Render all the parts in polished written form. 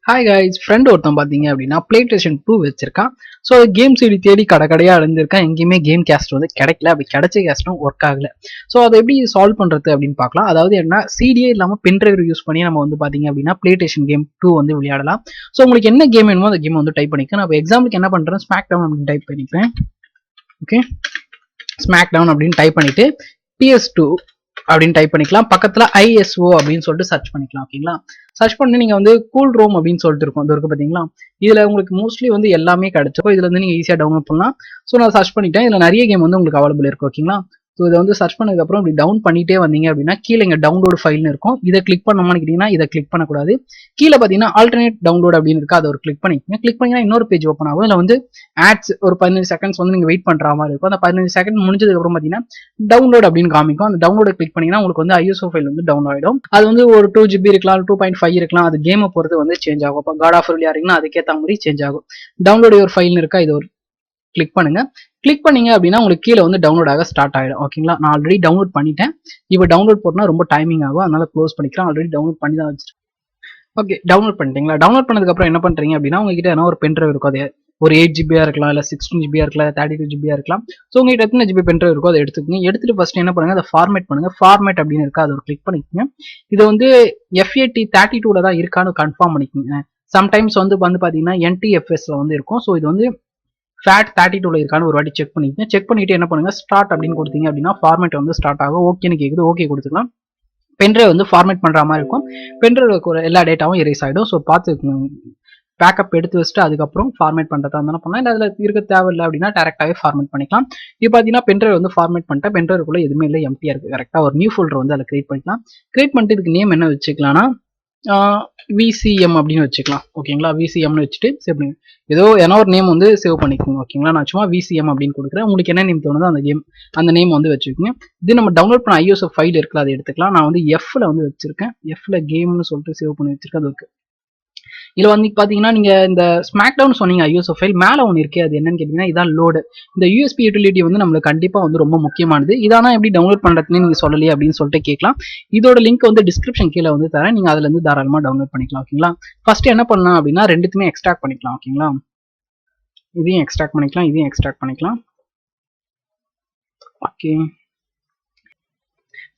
Hi guys, friend ஒருத்தன் பார்த்தீங்க அப்படின்னா PlayStation 2 வச்சிருக்கான். ஸோ கேம் சிடி தேடி கடையாக அழிஞ்சிருக்கான். எங்கேயுமே கேம் கேஸ்ட் வந்து கிடைக்கல. அப்படி கிடைச்ச கேஸ்ட்டும் ஒர்க் ஆகல. ஸோ அதை எப்படி சால்வ் பண்ணுறது அப்படின்னு பார்க்கலாம். அதாவது என்ன, சிடியே இல்லாமல் பென்ட்ரைவ் யூஸ் பண்ணி நம்ம வந்து பார்த்தீங்க அப்படின்னா PlayStation கேம் 2 வந்து விளையாடலாம். ஸோ உங்களுக்கு என்ன கேம் வேணுமோ அந்த கேம் வந்து டைப் பண்ணிக்க. நான் எக்ஸாம்பிளுக்கு என்ன பண்ணுறேன், ஸ்மாக் டவுன் அப்படின்னு டைப் பண்ணிக்கிறேன். ஓகே, ஸ்மாக் டவுன் அப்படின்னு டைப் பண்ணிட்டு PS2 அப்படின்னு டைப் பண்ணிக்கலாம். பக்கத்துல ISO அப்படின்னு சொல்லிட்டு சர்ச் பண்ணிக்கலாம். ஓகேங்களா, சர்ச் பண்ணி நீங்க வந்து கூல் ரோம் அப்படின்னு சொல்லிட்டு இருக்கும், அது இருக்கு பாத்தீங்களா. இதுல உங்களுக்கு மோஸ்ட்லி வந்து எல்லாமே கிடைச்சிருக்கும். இதுல வந்து நீங்க ஈஸியா டவுன்லோட் பண்ணலாம். ஸோ நான் சர்ச் பண்ணிட்டேன். இதுல நிறைய கேம் வந்து உங்களுக்கு அவைலபிள் இருக்கு. ஓகேங்களா, ஸோ இதை வந்து சர்ச் பண்ணதுக்கப்புறம் இப்படி டவுன் பண்ணிட்டே வந்தீங்க அப்படின்னா கீழே இங்கே டவுன்லோடு ஃபைல்னு இருக்கும். இதை கிளிக் பண்ணோம்னு கேட்டீங்கன்னா இதை கிளிக் பண்ணக்கூடாது. கீழே பார்த்தீங்கன்னா ஆல்டர்னேட் டவுன்லோட் அப்படின்னு இருக்கு, அதை ஒரு கிளிக் பண்ணிக்கோங்க. கிளிக் பண்ணிங்கன்னா இன்னொரு பேஜ் ஓப்பன் ஆகும். இதில் வந்து ஆட்ஸ் ஒரு 15 செகண்ட்ஸ் வந்து நீங்கள் வெயிட் பண்ணுற மாதிரி இருக்கும். அந்த 15 செகண்ட் முடிஞ்சதுக்கப்புறம் பார்த்தீங்கன்னா டவுன்லோட் அப்படின்னு காமிக்கும். அந்த டவுன்லோட கிளிக் பண்ணிங்கன்னா உங்களுக்கு வந்து ISO ஃபைல் வந்து டவுன் ஆகிடும். அது வந்து ஒரு 2 GB இருக்கலாம், 2.5 இருக்கலாம். அது கேமை பொறுத்து வந்து சேஞ்ச் ஆகும். இப்போ காட் ஆஃப் விளையாடுறீங்கன்னா அதுக்கேற்ற மாதிரி சேஞ்ச் ஆகும். டவுன்லோடு ஒரு ஃபைல்னு இருக்கா, இது ஒரு கிளிக் பண்ணுங்க. கிளிக் பண்ணீங்க அப்படின்னா உங்களுக்கு கீழே வந்து டவுன்லோட் ஆக ஸ்டார்ட் ஆகிடும். ஓகேங்களா, நான் ஆல்ரெடி டவுன்லோட் பண்ணிட்டேன். இப்போ டவுன்லோட் போட்டோம்னா ரொம்ப டைமிங் ஆகும், அதனால க்ளோஸ் பண்ணிக்கிறேன். ஆல்ரெடி டவுன்லோட் பண்ணி தான் வச்சுருக்கேன். ஓகே, டவுன்லோட் பண்ணிட்டீங்களா? டவுன்லோட் பண்ணதுக்கப்புறம் என்ன பண்ணுறீங்க அப்படின்னா உங்ககிட்ட என்ன ஒரு பென்ட்ரைவ் இருக்கும். அது ஒரு 8 GB இருக்கலாம், இல்லை 16 GB இருக்கலாம், 32 GB இருக்கலாம். ஸோ உங்ககிட்ட எத்தனை GB பென்ட்ரைவ் இருக்கோ அதை எடுத்துக்கோங்க. எடுத்துட்டு ஃபர்ஸ்ட் என்ன பண்ணுங்க, அதை ஃபார்மேட் பண்ணுங்க. ஃபார்மேட் அப்படின்னு இருக்கா, அதை ஒரு கிளிக் பண்ணிக்கோங்க. இது வந்து FAT32 தான் இருக்கான்னு கன்ஃபார்ம் பண்ணிக்கோங்க. சம்டைம்ஸ் வந்து பார்த்தீங்கன்னா NTFS வந்து இருக்கும். ஸோ இது வந்து FAT32 இருக்கான்னு ஒரு வாட்டி செக் பண்ணிக்கங்க. செக் பண்ணிட்டு என்ன பண்ணுங்க, ஸ்டார்ட் அப்படின்னு கொடுத்தீங்க அப்படின்னா ஃபார்மேட் வந்து ஸ்டார்ட் ஆகும். ஓகேன்னு கேட்குது, ஓகே கொடுத்துக்கலாம். பென்ட்ரைவ் வந்து ஃபார்மேட் பண்ற மாதிரி இருக்கும். பென்ட்ரைவ் எல்லா டேட்டாவும் எரேஸ் ஆகிடும். ஸோ பார்த்து பேக்கப் எடுத்து வச்சுட்டு அதுக்கப்புறம் ஃபார்மேட் பண்ணுறதா இருந்தாலும் பண்ணலாம். இல்லை அதில் இருக்க தேவையில்லை அப்படின்னா டேரெக்டாகவே ஃபார்மேட் பண்ணிக்கலாம். இப்போ பார்த்தீங்கன்னா பென்ட்ரைவ் வந்து ஃபார்மேட் பண்ணிட்டேன். பென்ட்ரைவ்க்குள்ள எதுவுமே இல்லை, எம்டியாக இருக்குது. கரெக்டாக ஒரு நியூ ஃபோல்டர் வந்து அதில் கிரியேட் பண்ணிக்கலாம். கிரியேட் பண்ணிட்டு இதுக்கு நேம் என்ன வச்சுக்கலாம்னா VCM அப்படின்னு வச்சுக்கலாம். ஓகேங்களா, VCMனு வச்சுட்டு சேவ் பண்ணுங்க. ஏன்னா ஒரு நேம் வந்து சேவ் பண்ணிக்கோங்க. ஓகேங்களா, நான் சும்மா VCM அப்படின்னு கொடுக்குறேன். உங்களுக்கு என்ன நேம் தோணுதோ அந்த நேம் வந்து வச்சுக்கோங்க. இது நம்ம டவுன்லோட் பண்ண ISO ஃபைல் இருக்குல்ல, அதை எடுத்துக்கலாம். நான் வந்து Fல வந்து வச்சிருக்கேன். Fல கேம்னு சொல்லிட்டு சேவ் பண்ணி வச்சிருக்கேன். அது இருக்கு. இதுல வந்து பாத்தீங்கன்னா நீங்க இந்த ஸ்மாக் டவுன் சொன்னீங்க ISO ஃபைல் மேல ஒன்று இருக்கே, அது என்னன்னு கேட்டீங்கன்னா இதான் லோடு. இந்த USB யூட்டிலிட்டி வந்து நம்மளுக்கு கண்டிப்பா வந்து ரொம்ப முக்கியமானது. இதானா எப்படி டவுன்லோட் பண்றதுன்னு நீங்க சொல்லலையே அப்படின்னு சொல்லிட்டு கேட்கலாம். இதோட லிங்க் வந்து டிஸ்கிரிப்ஷன் கீழே வந்து தரேன், நீங்க அதுல இருந்து தாராளமா டவுன்லோட் பண்ணிக்கலாம். ஓகேங்களா, ஃபர்ஸ்ட் என்ன பண்ணலாம் அப்படின்னா ரெண்டுத்துமே எக்ஸ்ட்ராக்ட் பண்ணிக்கலாம். ஓகேங்களா, இதையும் எக்ஸ்ட்ராக்ட் பண்ணிக்கலாம், இதையும் எக்ஸ்ட்ராக்ட் பண்ணிக்கலாம். ஓகே,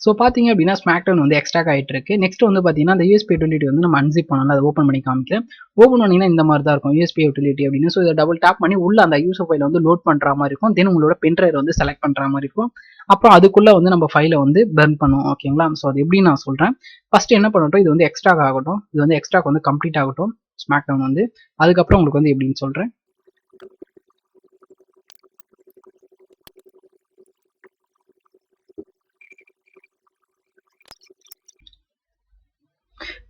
ஸோ பார்த்தீங்க அப்படின்னா ஸ்மாக் டவுன் வந்து எக்ஸ்ட்ராக்ட் ஆகிட்டு இருக்கு. நெக்ஸ்ட் வந்து பார்த்தீங்கன்னா அந்த USB யூட்டிலிட்டி வந்து நம்ம அன்சிப் பண்ணலாம். அதை ஓப்பன் பண்ணி காமிக்கிறேன். ஓப்பன் பண்ணிங்கன்னா இந்த மாதிரி தான் இருக்கும் USB யூட்டிலிட்டி அப்படின்னு. ஸோ இதை டபுள் டேப் பண்ணி உள்ள அந்த ISO ஃபைலை வந்து லோட் பண்ணுற மாதிரி இருக்கும். தென் உங்களோட பென்ட்ரைவ் வந்து செலக்ட் பண்ணுற மாதிரி இருக்கும். அப்புறம் அதுக்குள்ள வந்து நம்ம ஃபைலை வந்து பர்ன் பண்ணுவோம். ஓகேங்களா, ஸோ அது எப்படி நான் சொல்கிறேன். ஃபர்ஸ்ட் என்ன பண்ணட்டும், இது வந்து எக்ஸ்ட்ராக் ஆகட்டும். இது வந்து எக்ஸ்ட்ராக் வந்து கம்ப்ளீட் ஆகட்டும் ஸ்மாக் டவுன் வந்து. அதுக்கப்புறம் உங்களுக்கு வந்து எப்படின்னு சொல்கிறேன்.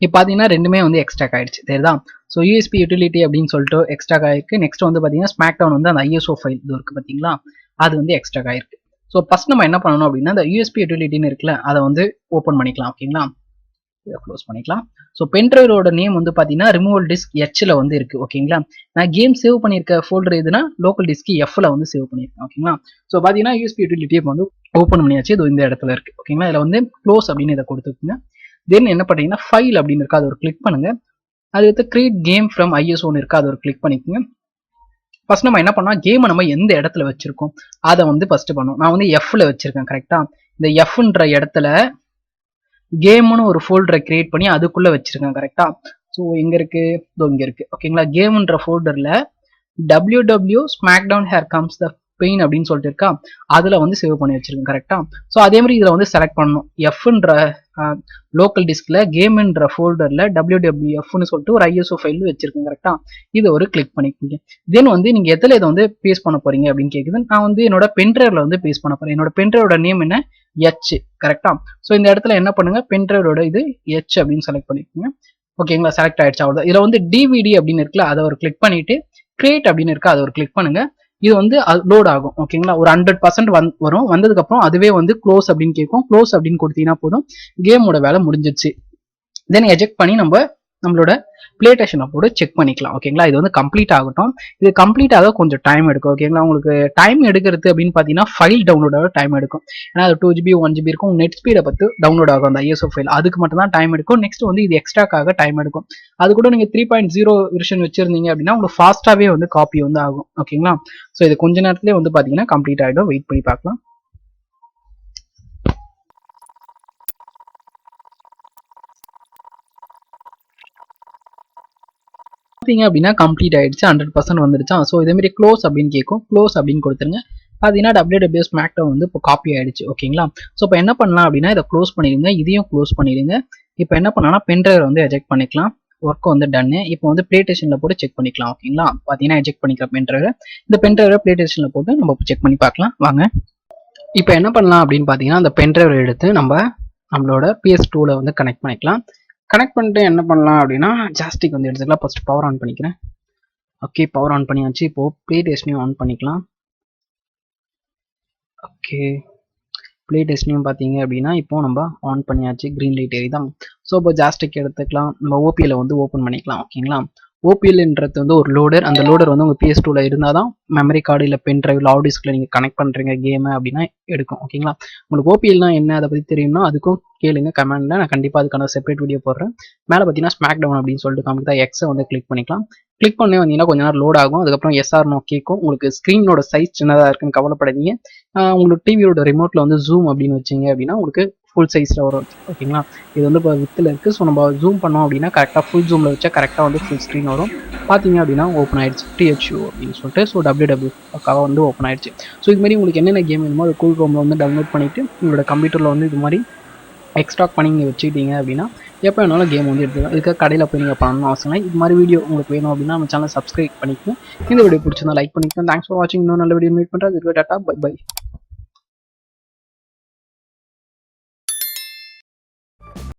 இப்போ பார்த்தீங்கன்னா ரெண்டுமே வந்து எக்ஸ்ட்ராக் ஆயிடுச்சு. சரிதான். ஸோ USB யூட்டிலிட்டி அப்படின்னு சொல்லிட்டு எக்ஸ்ட்ராக் ஆயிருக்கு. நெக்ஸ்ட் வந்து பார்த்தீங்கன்னா ஸ்மாக் டவுன் வந்து அந்த ISO ஃபைல் இது இருக்கு பார்த்தீங்களா, அது வந்து எக்ஸ்ட்ராக் ஆயிருக்கு. ஸோ ஃபர்ஸ்ட் நம்ம என்ன பண்ணணும் அப்படின்னா இந்த USB யூட்டிலிட்டின்னு இருக்குல்ல, அதை வந்து ஓப்பன் பண்ணிக்கலாம். ஓகேங்களா, இதை க்ளோஸ் பண்ணிக்கலாம். ஸோ பென்ட்ரைவோட நேம் வந்து பார்த்தீங்கன்னா ரிமூவல் டிஸ்க் Hல வந்து இருக்கு. ஓகேங்களா, நான் கேம் சேவ் பண்ணியிருக்க ஃபோல்டர் எதுனா லோக்கல் டிஸ்க் Fல வந்து சேவ் பண்ணியிருக்கேன். ஓகேங்களா, ஸோ பார்த்தீங்கன்னா USB யூட்டிலிட்டியை வந்து ஓப்பன் பண்ணியாச்சு. இது இந்த இடத்துல இருக்கு. ஓகேங்களா, இதில் வந்து க்ளோஸ் அப்படின்னு இதை கொடுத்துக்குங்க. தென் என்ன பண்ணீங்கன்னா ஃபைல் அப்படின்னு இருக்கா, அதை ஒரு கிளிக் பண்ணுங்க. அது வந்து கிரியேட் கேம் ஃப்ரம் ISOன்னு இருக்கா, அதை ஒரு கிளிக் பண்ணிக்கோங்க. ஃபர்ஸ்ட் நம்ம என்ன பண்ணோம், கேமை நம்ம எந்த இடத்துல வச்சிருக்கோம் அதை வந்து ஃபர்ஸ்ட் பண்ணுவோம். நான் வந்து Fல வச்சிருக்கேன். கரெக்டா, இந்த Fன்ற இடத்துல கேம்னு ஒரு ஃபோல்டரை கிரியேட் பண்ணி அதுக்குள்ள வச்சிருக்கேன். கரெக்டா, ஸோ எங்க இருக்கு, இங்க இருக்கு. ஓகேங்களா, கேம்ன்ற ஃபோல்டர்ல WW SmackDown Here Comes the Pain அப்படின்னு சொல்லிட்டு இருக்கா, அதுல வந்து சேவ் பண்ணி வச்சிருக்கேன். கரெக்டா, ஸோ அதே மாதிரி இதுல வந்து செலக்ட் பண்ணணும். Fன்ற லோக்கல் டிஸ்க்ல கேம்ன்ற ஃபோல்டர்ல WWFன்னு சொல்லிட்டு ஒரு ISO ஃபைல் வச்சிருக்கேன். கரெக்டா, இதை ஒரு கிளிக் பண்ணிக்கோங்க. தென் வந்து நீங்க எதுல இதை வந்து பேஸ்ட் பண்ண போறீங்க அப்படின்னு கேக்குது. நான் வந்து என்னோட பென்ட்ரைவ்ல வந்து பேஸ்ட் பண்ண போறேன். என்னோட பென்ட்ரைவோட நேம் என்ன, H. கரெக்டா, ஸோ இந்த இடத்துல என்ன பண்ணுங்க, பென்ட்ரைவோட இது H அப்படின்னு செலக்ட் பண்ணிக்கோங்க. ஓகேங்களா, செலக்ட் ஆயிடுச்சு. அவ்வளவுதான். இதுல வந்து DVD அப்படின்னு இருக்குல்ல, அதை ஒரு கிளிக் பண்ணிட்டு கிரியேட் அப்படின்னு இருக்கா, அதை ஒரு கிளிக் பண்ணுங்க. இது வந்து லோட் ஆகும். ஓகேங்களா, ஒரு 100% வரும். வந்ததுக்கு அப்புறம் அதுவே வந்து க்ளோஸ் அப்படின்னு கேட்கும். க்ளோஸ் அப்படின்னு கொடுத்தீங்கன்னா போதும், கேமோட வேலை முடிஞ்சிருச்சு. தென் எஜெக்ட் பண்ணி நம்ம நம்மளோட பிளே ஸ்டேஷனை போட்டு செக் பண்ணிக்கலாம். ஓகேங்களா, இது வந்து கம்ப்ளீட் ஆகட்டும். இது கம்ப்ளீட் ஆக கொஞ்சம் டைம் எடுக்கும். ஓகேங்களா, உங்களுக்கு டைம் எடுக்கிறது அப்படின்னு பார்த்தீங்கன்னா ஃபைல் டவுன்லோட் ஆக டைம் எடுக்கும். ஏன்னா அது 2GB 1GB இருக்கும். நெட் ஸ்பீடை பற்றி டவுன்லோட் ஆகும் அந்த ISO ஃபைல், அதுக்கு மட்டும் தான் டைம் எடுக்கும். நெக்ஸ்ட் வந்து இது எக்ஸ்ட்ராக்காக டைம் எடுக்கும். அது கூட நீங்கள் 3.0 வெர்ஷன் வச்சிருந்தீங்க அப்படின்னா உங்களுக்கு ஃபாஸ்ட்டாகவே வந்து காப்பி வந்து ஆகும். ஓகேங்களா, ஸோ இது கொஞ்ச நேரத்திலே வந்து பார்த்தீங்கன்னா கம்ப்ளீட் ஆகிடும். வெயிட் பண்ணி பார்க்கலாம். அப்படின்னா கம்ப்ளீட் ஆயிடுச்சு, 100% வந்துருச்சா. ஸோ இதே மாதிரி க்ளோஸ் அப்படின்னு கேட்கும். க்ளோஸ் அப்படின்னு கொடுத்துருங்க. பார்த்தீங்கன்னா WWS ஸ்மாக்டவுன் வந்து இப்போ காப்பி ஆயிடுச்சு. ஓகேங்களா, ஸோ இப்போ என்ன பண்ணலாம் அப்படின்னா இதை க்ளோஸ் பண்ணிடுங்க, இதையும் க்ளோஸ் பண்ணிடுங்க. இப்போ என்ன பண்ணலாம்னா பென்ட்ரைவ் வந்து எஜெக்ட் பண்ணிக்கலாம். ஒர்க் வந்து டன்னு. இப்போ வந்து பிளே ஸ்டேஷனில் போட்டு செக் பண்ணிக்கலாம். ஓகேங்களா, பார்த்தீங்கன்னா எஜெக்ட் பண்ணிக்கலாம் பென்ட்ரைவ். இந்த பென்ட்ரைவ் பிளே ஸ்டேஷனில் போட்டு நம்ம செக் பண்ணி பார்க்கலாம் வாங்க. இப்போ என்ன பண்ணலாம் அப்படின்னு பார்த்தீங்கன்னா அந்த பென்ட்ரைவ் எடுத்து நம்மளோட PS2ல வந்து கனெக்ட் பண்ணிக்கலாம். கனெக்ட் பண்ணிட்டு என்ன பண்ணலாம் அப்படின்னா ஜாஸ்டிக் வந்து எடுத்துக்கலாம். ஃபர்ஸ்ட் பவர் ஆன் பண்ணிக்கிறேன். ஓகே, பவர் ஆன் பண்ணியாச்சு. இப்போ பிளே ஸ்டேஷனையும் ஆன் பண்ணிக்கலாம். ஓகே, பிளே ஸ்டேஷனையும் பார்த்தீங்க அப்படின்னா இப்போ நம்ம ஆன் பண்ணியாச்சு, க்ரீன் லைட் எரியுதான். ஸோ இப்போ ஜாஸ்டிக் எடுத்துக்கலாம். நம்ம ஓபிஎல் வந்து ஓப்பன் பண்ணிக்கலாம். ஓகேங்களா, ஓபிஎல்ன்றது வந்து ஒரு லோடர். அந்த லோடர் வந்து உங்கள் PS2ல இருந்தால் தான் மெமரி கார்டு இல்லை பென் டிரைவ் லாவ் டிஸ்கில் நீங்கள் கனெக்ட் பண்ணுறீங்க கேமு அப்படின்னா எடுக்கும். ஓகேங்களா, உங்களுக்கு ஓபிஎல்னா என்ன அதை பற்றி தெரியும்னா அதுக்கும் கேளுங்க கமெண்ட்ல, நான் கண்டிப்பாக அதுக்கான செப்பரேட் வீடியோ போடுறேன். மேலே பார்த்தீங்கன்னா ஸ்மாக் டவுன் அப்படின்னு சொல்லிட்டு காமிக்குதா, எக்ஸை வந்து கிளிக் பண்ணிக்கலாம். கிளிக் பண்ணி வந்தீங்கன்னா கொஞ்ச நேரம் லோட் ஆகும். அதுக்கப்புறம் எஸ்ஆர் நோ கேட்கும். உங்களுக்கு ஸ்க்ரீனோட சைஸ் சின்னதாக இருக்குன்னு கவலைப்படாதீங்க. உங்களுக்கு டிவியோட ரிமோட்டில் வந்து ஜூம் அப்படின்னு வச்சிங்க அப்படின்னா உங்களுக்கு ஃபுல் சைஸில் வரும். ஓகேங்களா, இது வந்து இப்போ வித்தில் இருக்குது. ஸோ நம்ம ஜூம் பண்ணோம் அப்படின்னா கரெக்டாக ஃபுல் ஜூமில் வச்சா கரெக்டாக வந்து ஃபுல் ஸ்க்ரீன் வரும். பார்த்தீங்க அப்படின்னா ஓப்பன் ஆயிடுச்சு THU அப்படின்னு சொல்லிட்டு. ஸோ WWக்காக வந்து ஓப்பன் ஆயிடுச்சு. ஸோ இது மாதிரி உங்களுக்கு என்னென்ன கேம் வேணுமோ அது கூல் ரோமில் வந்து டவுன்லோட் பண்ணிவிட்டு உங்களோட கம்ப்யூட்டரில் வந்து இது மாதிரி எக்ஸ்ட்ராக்ட் பண்ணி நீங்கள் வச்சுக்கிட்டீங்க அப்படின்னா எப்போ வேணாலும் கேம் வந்து எடுத்துக்கலாம். இதுக்காக கடையில் போய் நீங்கள் பண்ணணும் அவசியம் இல்லை. இது மாதிரி வீடியோ உங்களுக்கு வேணும் அப்படின்னா நம்ம சேனல் சப்ஸ்கிரைப் பண்ணிக்கணும். இந்த வீடியோ பிடிச்சிருந்தா லைக் பண்ணிக்கணும். தேங்க்ஸ் ஃபார் வாட்சிங். இன்னும் நல்ல வீடியோ மீட் பண்ணுறது. டாட்டா, பை பை.